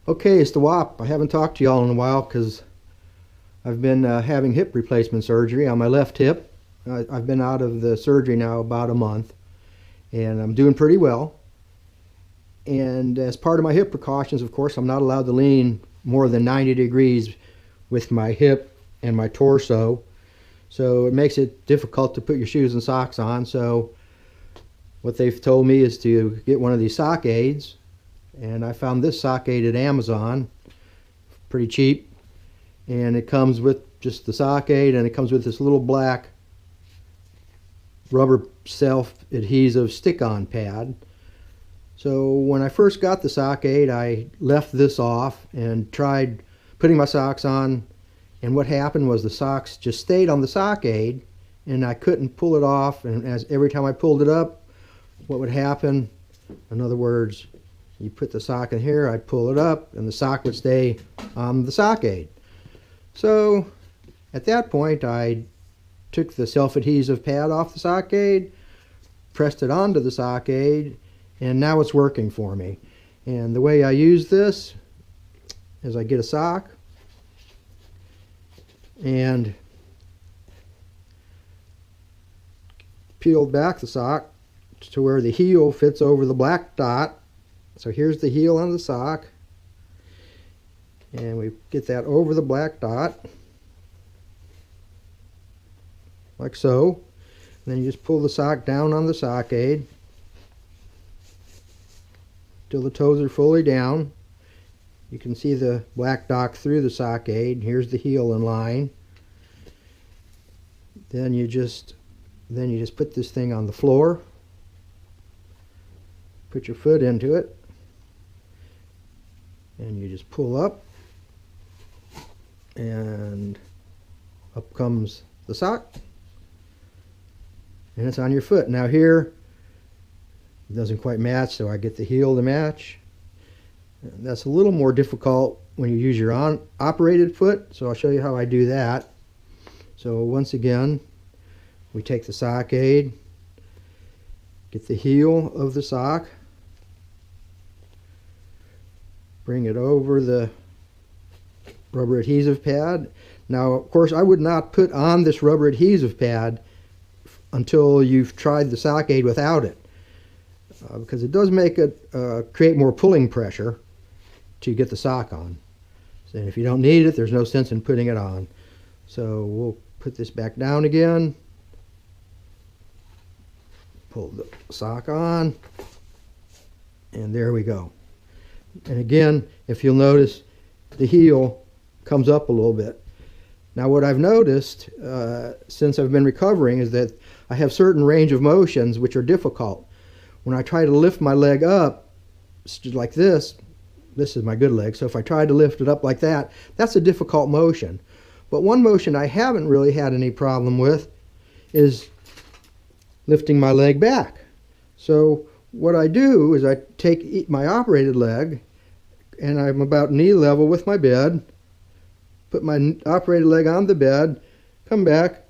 Okay, it's the WAP. I haven't talked to y'all in a while because I've been having hip replacement surgery on my left hip. I've been out of the surgery now about a month, and I'm doing pretty well. And as part of my hip precautions, of course, I'm not allowed to lean more than 90 degrees with my hip and my torso. So it makes it difficult to put your shoes and socks on. So what they've told me is to get one of these sock aids. And I found this sock aid at Amazon, pretty cheap, and it comes with just the sock aid, and it comes with this little black rubber self-adhesive stick-on pad. So when I first got the sock aid, I left this off and tried putting my socks on, and what happened was the socks just stayed on the sock aid, and I couldn't pull it off, and every time I pulled it up, what would happen, in other words, you put the sock in here, I'd pull it up, and the sock would stay on the sock aid. So at that point, I took the self-adhesive pad off the sock aid, pressed it onto the sock aid, and now it's working for me. And the way I use this is I get a sock and peel back the sock to where the heel fits over the black dot. So here's the heel on the sock, and we get that over the black dot, like so. And then you just pull the sock down on the sock aid till the toes are fully down. You can see the black dot through the sock aid. Here's the heel in line. Then you just put this thing on the floor, put your foot into it, and you just pull up, and up comes the sock, and it's on your foot. Now here it doesn't quite match, so I get the heel to match. And that's a little more difficult when you use your operated foot, so I'll show you how I do that. So once again, we take the sock aid, get the heel of the sock, bring it over the rubber adhesive pad. Now, of course, I would not put on this rubber adhesive pad until you've tried the sock aid without it, because it does make it create more pulling pressure to get the sock on. And if you don't need it, there's no sense in putting it on. So we'll put this back down again, pull the sock on, and there we go. And again, if you'll notice, the heel comes up a little bit. Now what I've noticed since I've been recovering is that I have certain range of motions which are difficult. When I try to lift my leg up, like this is my good leg, so if I try to lift it up like that, that's a difficult motion. But one motion I haven't really had any problem with is lifting my leg back. So what I do is I take my operated leg, and I'm about knee level with my bed, put my operated leg on the bed, come back,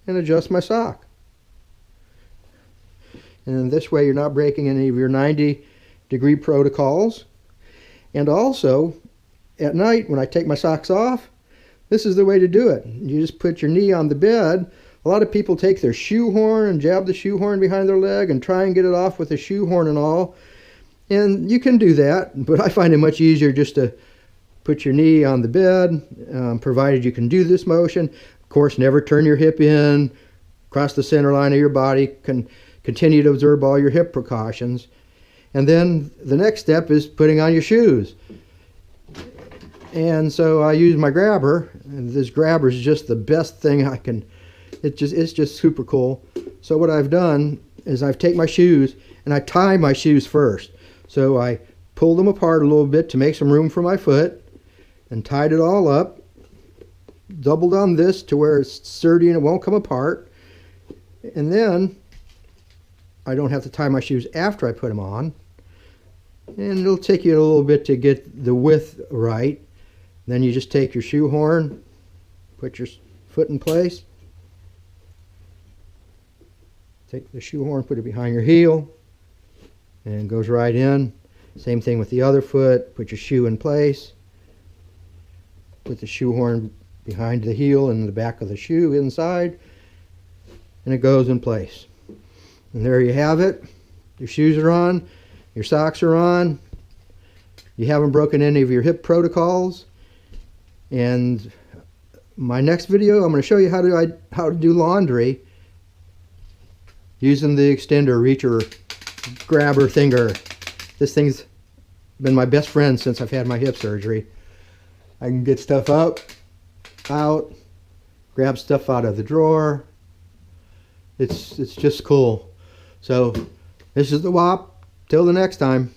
and adjust my sock. And this way you're not breaking any of your 90-degree protocols. And also, at night when I take my socks off, this is the way to do it. You just put your knee on the bed. A lot of people take their shoehorn and jab the shoehorn behind their leg and try and get it off with a shoehorn and all. And you can do that, but I find it much easier just to put your knee on the bed, provided you can do this motion. Of course, never turn your hip in, cross the center line of your body, continue to observe all your hip precautions. And then the next step is putting on your shoes. And so I use my grabber, and this grabber is just the best thing I can. It's just super cool. So what I've done is I've taken my shoes and I tie my shoes first. So I pulled them apart a little bit to make some room for my foot and tied it all up, doubled on this to where it's sturdy and it won't come apart. And then I don't have to tie my shoes after I put them on. And it'll take you a little bit to get the width right. Then you just take your shoehorn, put your foot in place, take the shoehorn, put it behind your heel, and it goes right in. Same thing with the other foot. Put your shoe in place. Put the shoe horn behind the heel and the back of the shoe inside, and it goes in place. And there you have it. Your shoes are on, your socks are on, you haven't broken any of your hip protocols. And my next video, I'm going to show you how to do laundry using the extender, reacher, grabber thinger. This thing's been my best friend since I've had my hip surgery. I can get stuff up, out, grab stuff out of the drawer. It's just cool. So this is the WOP. Till the next time.